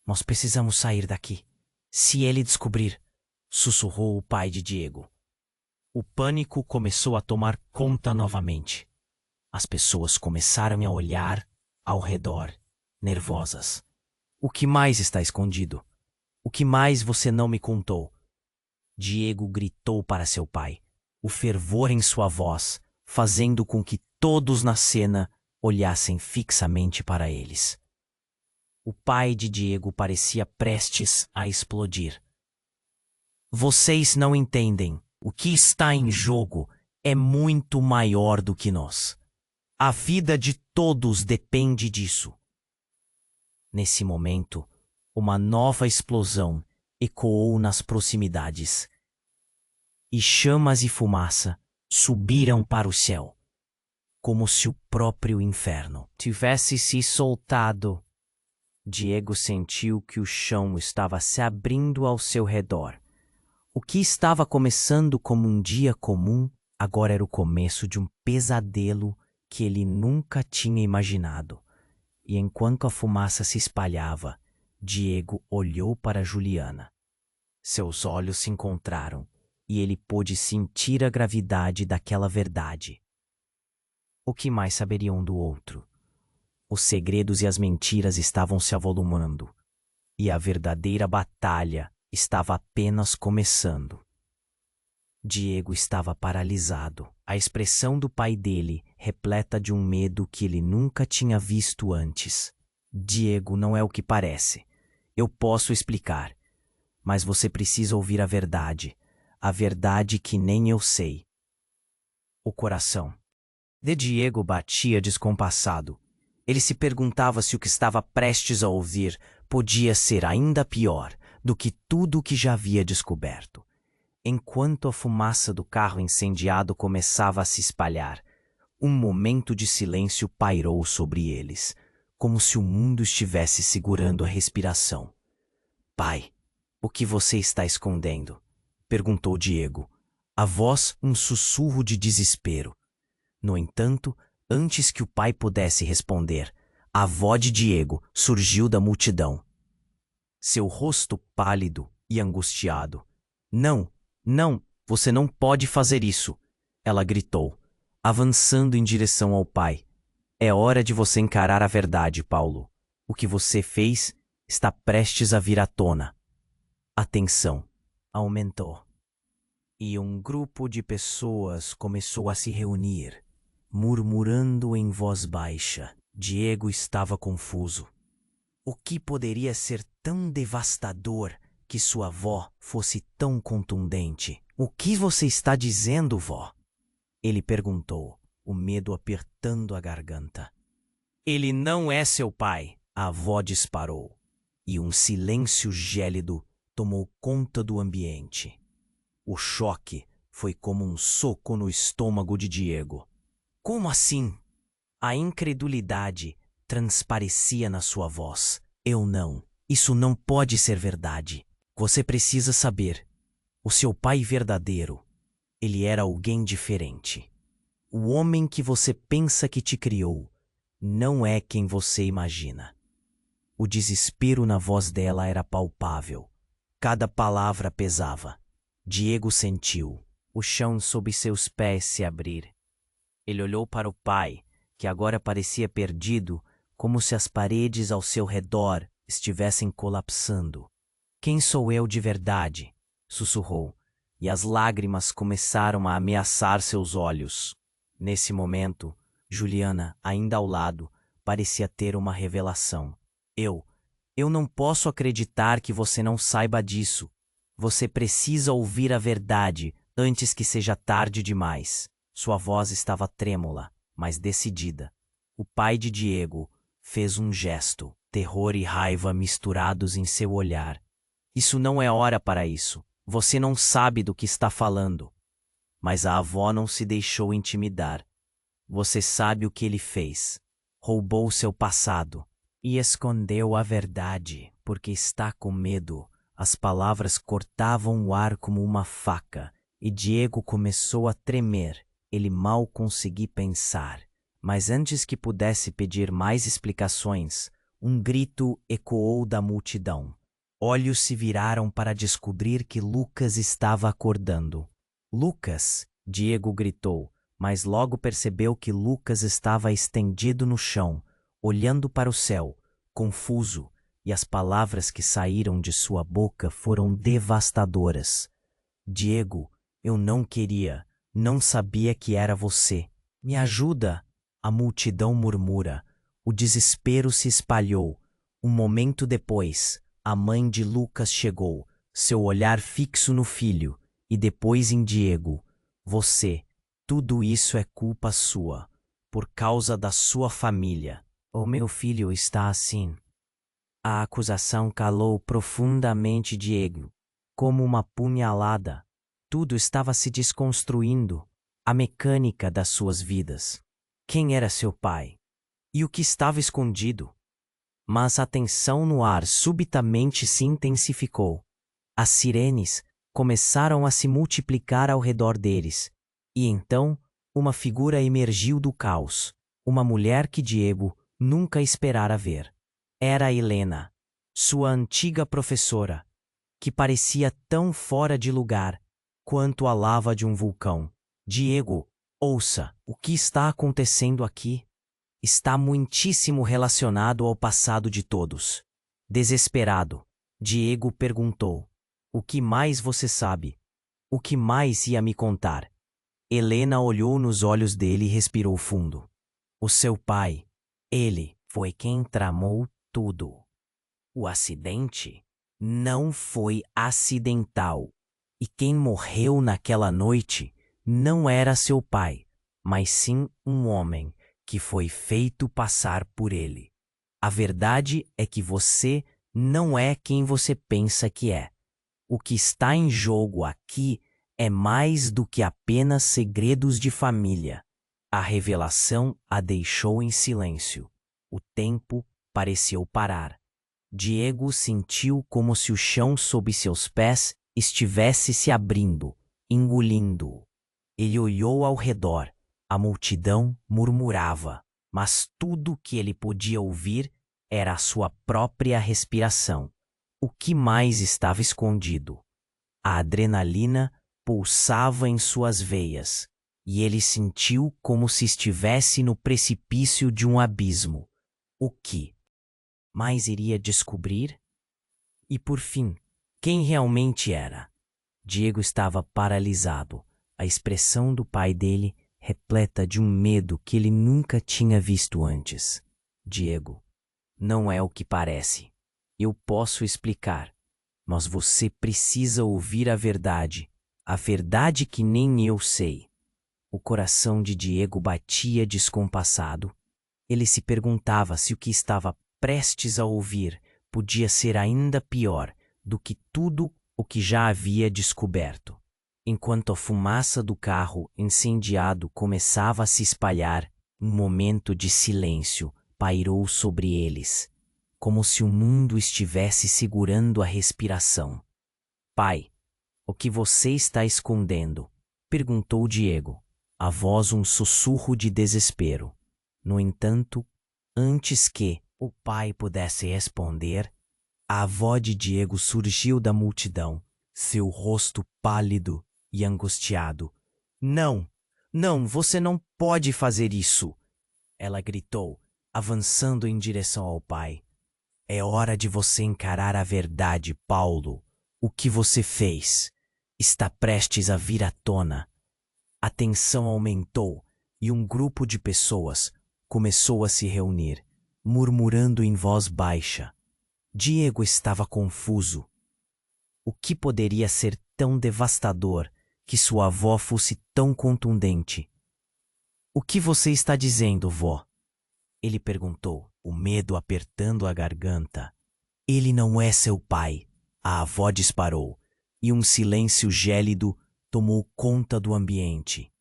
Nós precisamos sair daqui. Se ele descobrir, sussurrou o pai de Diego. O pânico começou a tomar conta novamente. As pessoas começaram a olhar ao redor, nervosas. O que mais está escondido? O que mais você não me contou? Diego gritou para seu pai, o fervor em sua voz, fazendo com que todos na cena olhassem fixamente para eles. O pai de Diego parecia prestes a explodir. Vocês não entendem. O que está em jogo é muito maior do que nós. A vida de todos depende disso. Nesse momento, uma nova explosão ecoou nas proximidades, e chamas e fumaça subiram para o céu, como se o próprio inferno tivesse se soltado. Diego sentiu que o chão estava se abrindo ao seu redor. O que estava começando como um dia comum, agora era o começo de um pesadelo que ele nunca tinha imaginado. E enquanto a fumaça se espalhava, Diego olhou para Juliana. Seus olhos se encontraram e ele pôde sentir a gravidade daquela verdade. O que mais saberiam um do outro? Os segredos e as mentiras estavam se avolumando, e a verdadeira batalha estava apenas começando. Diego estava paralisado, a expressão do pai dele repleta de um medo que ele nunca tinha visto antes. Diego, não é o que parece. Eu posso explicar, mas você precisa ouvir a verdade que nem eu sei. O coração de Diego batia descompassado. Ele se perguntava se o que estava prestes a ouvir podia ser ainda pior do que tudo o que já havia descoberto. Enquanto a fumaça do carro incendiado começava a se espalhar, um momento de silêncio pairou sobre eles, como se o mundo estivesse segurando a respiração. Pai, o que você está escondendo? Perguntou Diego, a voz um sussurro de desespero. No entanto, antes que o pai pudesse responder, a avó de Diego surgiu da multidão. Seu rosto pálido e angustiado. Não, não, você não pode fazer isso, ela gritou, avançando em direção ao pai. É hora de você encarar a verdade, Paulo. O que você fez está prestes a vir à tona. A tensão aumentou. E um grupo de pessoas começou a se reunir, murmurando em voz baixa. Diego estava confuso. O que poderia ser tão devastador que sua avó fosse tão contundente? O que você está dizendo, vó? Ele perguntou, o medo apertando a garganta. Ele não é seu pai, a avó disparou, e um silêncio gélido tomou conta do ambiente. O choque foi como um soco no estômago de Diego. Como assim? A incredulidade transparecia na sua voz. Eu não. Isso não pode ser verdade. Você precisa saber. O seu pai verdadeiro, ele era alguém diferente. O homem que você pensa que te criou não é quem você imagina. O desespero na voz dela era palpável. Cada palavra pesava. Diego sentiu o chão sob seus pés se abrir. Ele olhou para o pai, que agora parecia perdido, como se as paredes ao seu redor estivessem colapsando. Quem sou eu de verdade? Sussurrou, e as lágrimas começaram a ameaçar seus olhos. Nesse momento, Juliana, ainda ao lado, parecia ter uma revelação. Eu não posso acreditar que você não saiba disso. Você precisa ouvir a verdade antes que seja tarde demais. Sua voz estava trêmula, mas decidida. O pai de Diego fez um gesto, terror e raiva misturados em seu olhar. Isso não é hora para isso. Você não sabe do que está falando. Mas a avó não se deixou intimidar. Você sabe o que ele fez. Roubou seu passado e escondeu a verdade porque está com medo. As palavras cortavam o ar como uma faca e Diego começou a tremer. Ele mal conseguia pensar. Mas antes que pudesse pedir mais explicações, um grito ecoou da multidão. Olhos se viraram para descobrir que Lucas estava acordando. Lucas, Diego gritou, mas logo percebeu que Lucas estava estendido no chão, olhando para o céu, confuso, e as palavras que saíram de sua boca foram devastadoras. Diego, eu não queria, não sabia que era você. Me ajuda! A multidão murmura. O desespero se espalhou. Um momento depois, a mãe de Lucas chegou, seu olhar fixo no filho, e depois em Diego. Você, tudo isso é culpa sua, por causa da sua família. O meu filho está assim. A acusação calou profundamente Diego, como uma punhalada. Tudo estava se desconstruindo, a mecânica das suas vidas. Quem era seu pai? E o que estava escondido? Mas a tensão no ar subitamente se intensificou. As sirenes começaram a se multiplicar ao redor deles. E então, uma figura emergiu do caos. Uma mulher que Diego nunca esperara ver. Era Helena, sua antiga professora, que parecia tão fora de lugar quanto a lava de um vulcão. Diego, ouça, o que está acontecendo aqui está muitíssimo relacionado ao passado de todos. Desesperado, Diego perguntou: o que mais você sabe? O que mais ia me contar? Helena olhou nos olhos dele e respirou fundo. O seu pai, ele foi quem tramou tudo. O acidente não foi acidental. E quem morreu naquela noite não era seu pai, mas sim um homem que foi feito passar por ele. A verdade é que você não é quem você pensa que é. O que está em jogo aqui é mais do que apenas segredos de família. A revelação a deixou em silêncio. O tempo pareceu parar. Diego sentiu como se o chão sob seus pés estivesse se abrindo, engolindo-o. Ele olhou ao redor. A multidão murmurava, mas tudo que ele podia ouvir era a sua própria respiração. O que mais estava escondido? A adrenalina pulsava em suas veias, e ele sentiu como se estivesse no precipício de um abismo. O que mais iria descobrir? E por fim, quem realmente era? Diego estava paralisado, a expressão do pai dele repleta de um medo que ele nunca tinha visto antes. Diego, não é o que parece. Eu posso explicar, mas você precisa ouvir a verdade que nem eu sei. O coração de Diego batia descompassado. Ele se perguntava se o que estava prestes a ouvir podia ser ainda pior do que tudo o que já havia descoberto. Enquanto a fumaça do carro incendiado começava a se espalhar, um momento de silêncio pairou sobre eles, como se o mundo estivesse segurando a respiração. Pai, o que você está escondendo? Perguntou Diego, a voz um sussurro de desespero. No entanto, antes que o pai pudesse responder, a avó de Diego surgiu da multidão, seu rosto pálido e angustiado. Não, não, você não pode fazer isso! Ela gritou, avançando em direção ao pai. É hora de você encarar a verdade, Paulo. O que você fez está prestes a vir à tona. A tensão aumentou e um grupo de pessoas começou a se reunir, murmurando em voz baixa. Diego estava confuso. O que poderia ser tão devastador que sua avó fosse tão contundente? O que você está dizendo, vó? Ele perguntou, o medo apertando a garganta. Ele não é seu pai, a avó disparou, e um silêncio gélido tomou conta do ambiente.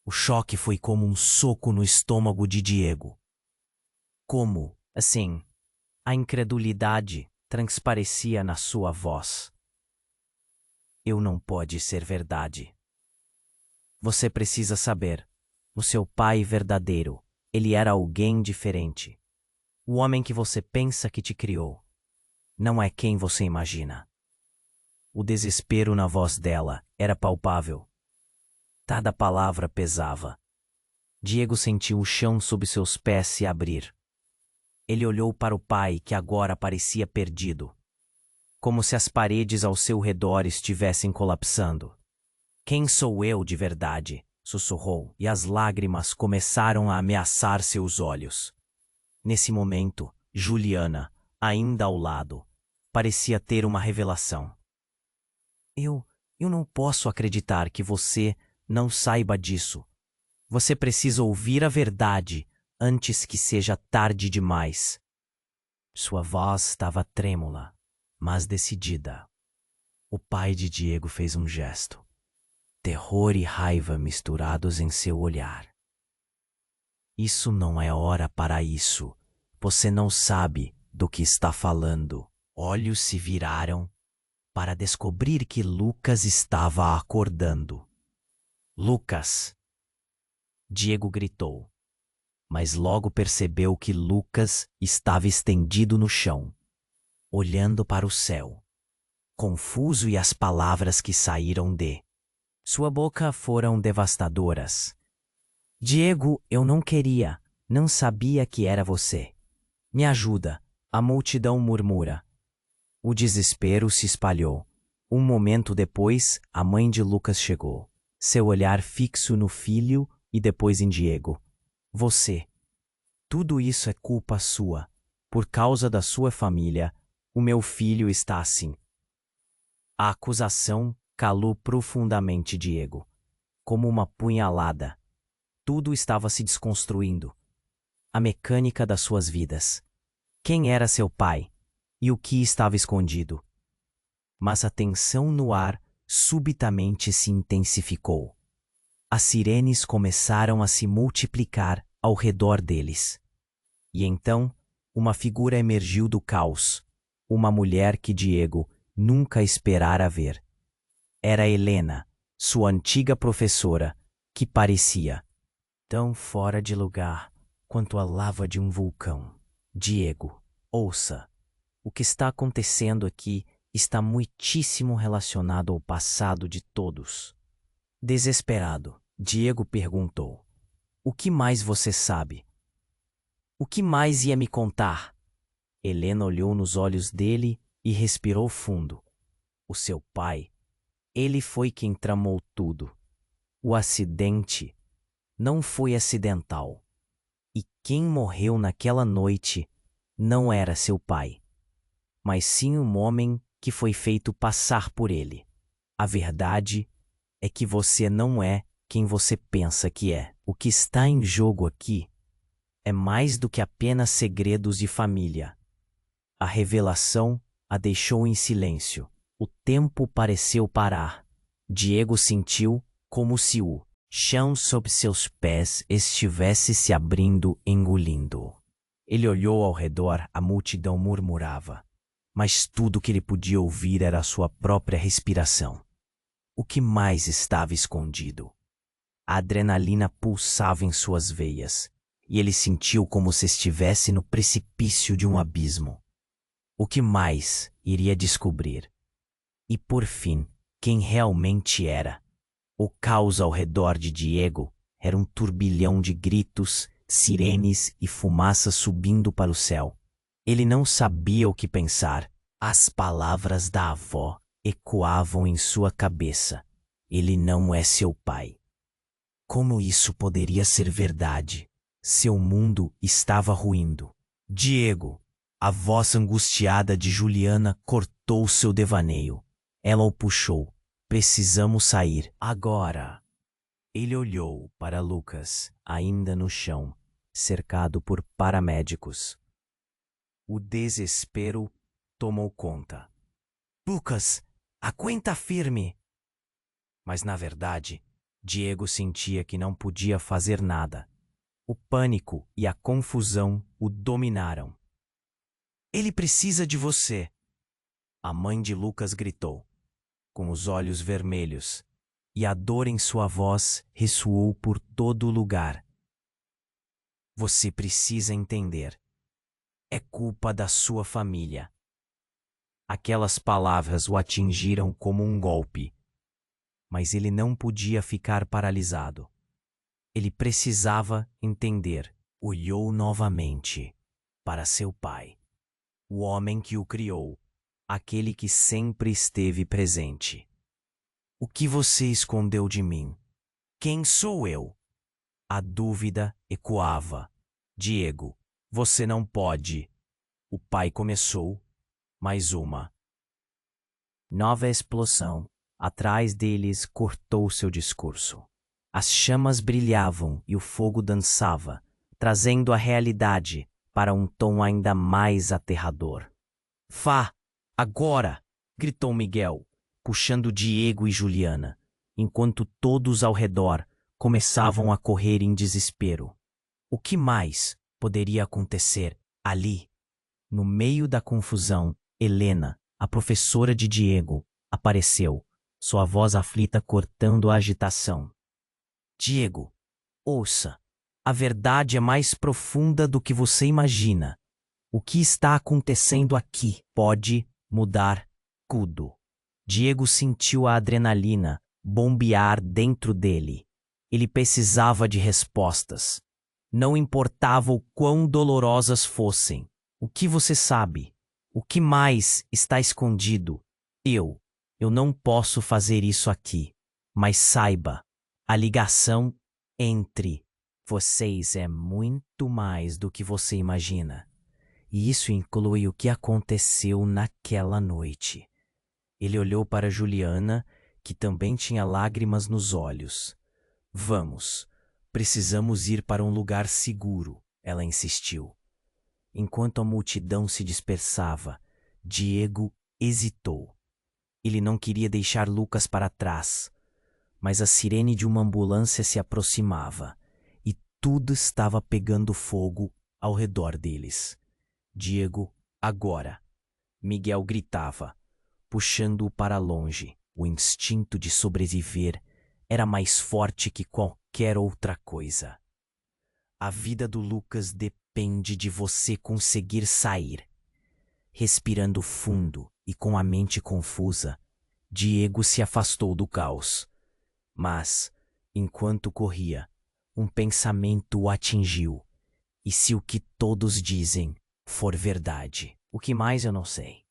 O choque foi como um soco no estômago de Diego. Como, assim, a incredulidade transparecia na sua voz. Eu não pode ser verdade. Você precisa saber, o seu pai verdadeiro, ele era alguém diferente. O homem que você pensa que te criou não é quem você imagina. O desespero na voz dela era palpável. Cada palavra pesava. Diego sentiu o chão sob seus pés se abrir. Ele olhou para o pai que agora parecia perdido. como se as paredes ao seu redor estivessem colapsando. Quem sou eu de verdade? Sussurrou, e as lágrimas começaram a ameaçar seus olhos. Nesse momento, Juliana, ainda ao lado, parecia ter uma revelação. Eu não posso acreditar que você não saiba disso. Você precisa ouvir a verdade antes que seja tarde demais. Sua voz estava trêmula, mas decidida. O pai de Diego fez um gesto. Terror e raiva misturados em seu olhar. Isso não é hora para isso. Você não sabe do que está falando. Olhos se viraram para descobrir que Lucas estava acordando. Lucas! Diego gritou, mas logo percebeu que Lucas estava estendido no chão, olhando para o céu, confuso, e as palavras que saíram de sua boca foram devastadoras. Diego, eu não queria, não sabia que era você. Me ajuda, a multidão murmura. O desespero se espalhou. Um momento depois, a mãe de Lucas chegou, seu olhar fixo no filho e depois em Diego. Você. Tudo isso é culpa sua. Por causa da sua família, o meu filho está assim. A acusação calou profundamente Diego, como uma punhalada. Tudo estava se desconstruindo. A mecânica das suas vidas. Quem era seu pai? E o que estava escondido? Mas a tensão no ar subitamente se intensificou. As sirenes começaram a se multiplicar ao redor deles. E então, uma figura emergiu do caos. Uma mulher que Diego nunca esperara ver. Era Helena, sua antiga professora, que parecia tão fora de lugar quanto a lava de um vulcão. Diego, ouça. O que está acontecendo aqui está muitíssimo relacionado ao passado de todos. Desesperado, Diego perguntou: o que mais você sabe? O que mais ia me contar? Helena olhou nos olhos dele e respirou fundo. O seu pai, ele foi quem tramou tudo. O acidente não foi acidental. E quem morreu naquela noite não era seu pai, mas sim um homem que foi feito passar por ele. A verdade é que você não é quem você pensa que é. O que está em jogo aqui é mais do que apenas segredos de família. A revelação a deixou em silêncio. O tempo pareceu parar. Diego sentiu como se o chão sob seus pés estivesse se abrindo, engolindo. Ele olhou ao redor, a multidão murmurava, mas tudo que ele podia ouvir era a sua própria respiração. O que mais estava escondido? A adrenalina pulsava em suas veias, e ele sentiu como se estivesse no precipício de um abismo. O que mais iria descobrir? E por fim, quem realmente era? O caos ao redor de Diego era um turbilhão de gritos, sirenes e fumaça subindo para o céu. Ele não sabia o que pensar. As palavras da avó ecoavam em sua cabeça. Ele não é seu pai. Como isso poderia ser verdade? Seu mundo estava ruindo. Diego, a voz angustiada de Juliana cortou seu devaneio. Ela o puxou. Precisamos sair agora. Ele olhou para Lucas, ainda no chão, cercado por paramédicos. O desespero tomou conta. Lucas, aguenta firme! Mas, na verdade, Diego sentia que não podia fazer nada. O pânico e a confusão o dominaram. Ele precisa de você! A mãe de Lucas gritou, com os olhos vermelhos, e a dor em sua voz ressoou por todo o lugar. Você precisa entender. É culpa da sua família. Aquelas palavras o atingiram como um golpe. Mas ele não podia ficar paralisado. Ele precisava entender. Olhou novamente para seu pai, o homem que o criou, aquele que sempre esteve presente. O que você escondeu de mim? Quem sou eu? A dúvida ecoava. Diego, você não pode. O pai começou. Mais uma. Nova explosão. Atrás deles cortou seu discurso. As chamas brilhavam e o fogo dançava, trazendo a realidade para um tom ainda mais aterrador. Fá, agora! Gritou Miguel, puxando Diego e Juliana, enquanto todos ao redor começavam a correr em desespero. O que mais poderia acontecer ali? No meio da confusão, Helena, a professora de Diego, apareceu, sua voz aflita cortando a agitação. Diego, ouça, a verdade é mais profunda do que você imagina. O que está acontecendo aqui pode mudar tudo. Diego sentiu a adrenalina bombear dentro dele. Ele precisava de respostas. Não importava o quão dolorosas fossem. O que você sabe? O que mais está escondido? Eu não posso fazer isso aqui. Mas saiba, a ligação entre vocês é muito mais do que você imagina. E isso inclui o que aconteceu naquela noite. Ele olhou para Juliana, que também tinha lágrimas nos olhos. Vamos, precisamos ir para um lugar seguro, ela insistiu. Enquanto a multidão se dispersava, Diego hesitou. Ele não queria deixar Lucas para trás, mas a sirene de uma ambulância se aproximava e tudo estava pegando fogo ao redor deles. Diego, agora! Miguel gritava, puxando-o para longe. O instinto de sobreviver era mais forte que qualquer outra coisa. A vida do Lucas depende de você conseguir sair. Respirando fundo e com a mente confusa, Diego se afastou do caos. Mas, enquanto corria, um pensamento o atingiu. E se o que todos dizem for verdade? O que mais eu não sei.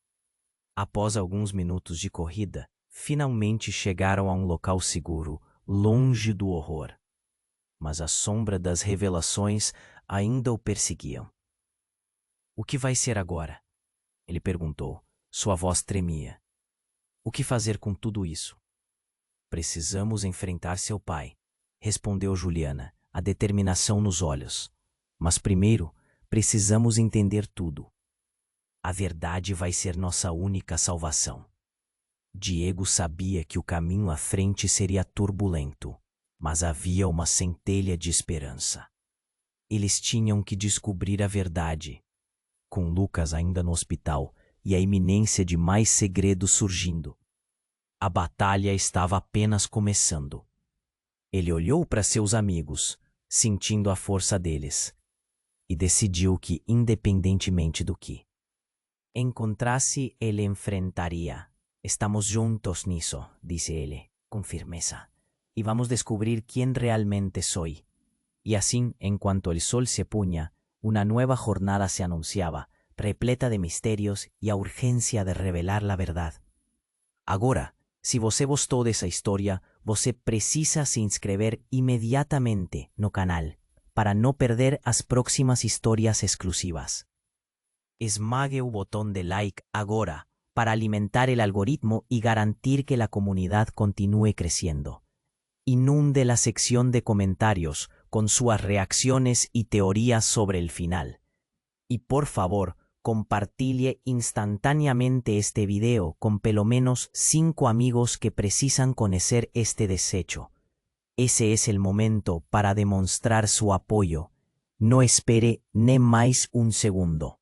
Após alguns minutos de corrida, finalmente chegaram a um local seguro, longe do horror. Mas a sombra das revelações ainda o perseguiam. O que vai ser agora? Ele perguntou. Sua voz tremia. O que fazer com tudo isso? Precisamos enfrentar seu pai, respondeu Juliana, a determinação nos olhos. Mas primeiro, precisamos entender tudo. A verdade vai ser nossa única salvação. Diego sabia que o caminho à frente seria turbulento, mas havia uma centelha de esperança. Eles tinham que descobrir a verdade. Com Lucas ainda no hospital e a iminência de mais segredos surgindo, a batalha estava apenas começando. Ele olhou para seus amigos, sentindo a força deles, e decidiu que, independentemente do que encontrasse, ele enfrentaria. Estamos juntos nisso, disse ele, com firmeza, y vamos a descubrir quién realmente soy. Y así, en cuanto el sol se puña, una nueva jornada se anunciaba, repleta de misterios y a urgencia de revelar la verdad. Agora, se você gostou dessa história, você precisa se inscrever imediatamente no canal para não perder as próximas histórias exclusivas. Esmague o botón de like agora para alimentar el algoritmo y garantir que la comunidad continúe creciendo. Inunde la sección de comentarios con sus reacciones y teorías sobre el final. Y por favor, compartille instantáneamente este video con pelo menos 5 amigos que precisan conocer este desecho. Ese es el momento para demostrar su apoyo. No espere ni más un segundo.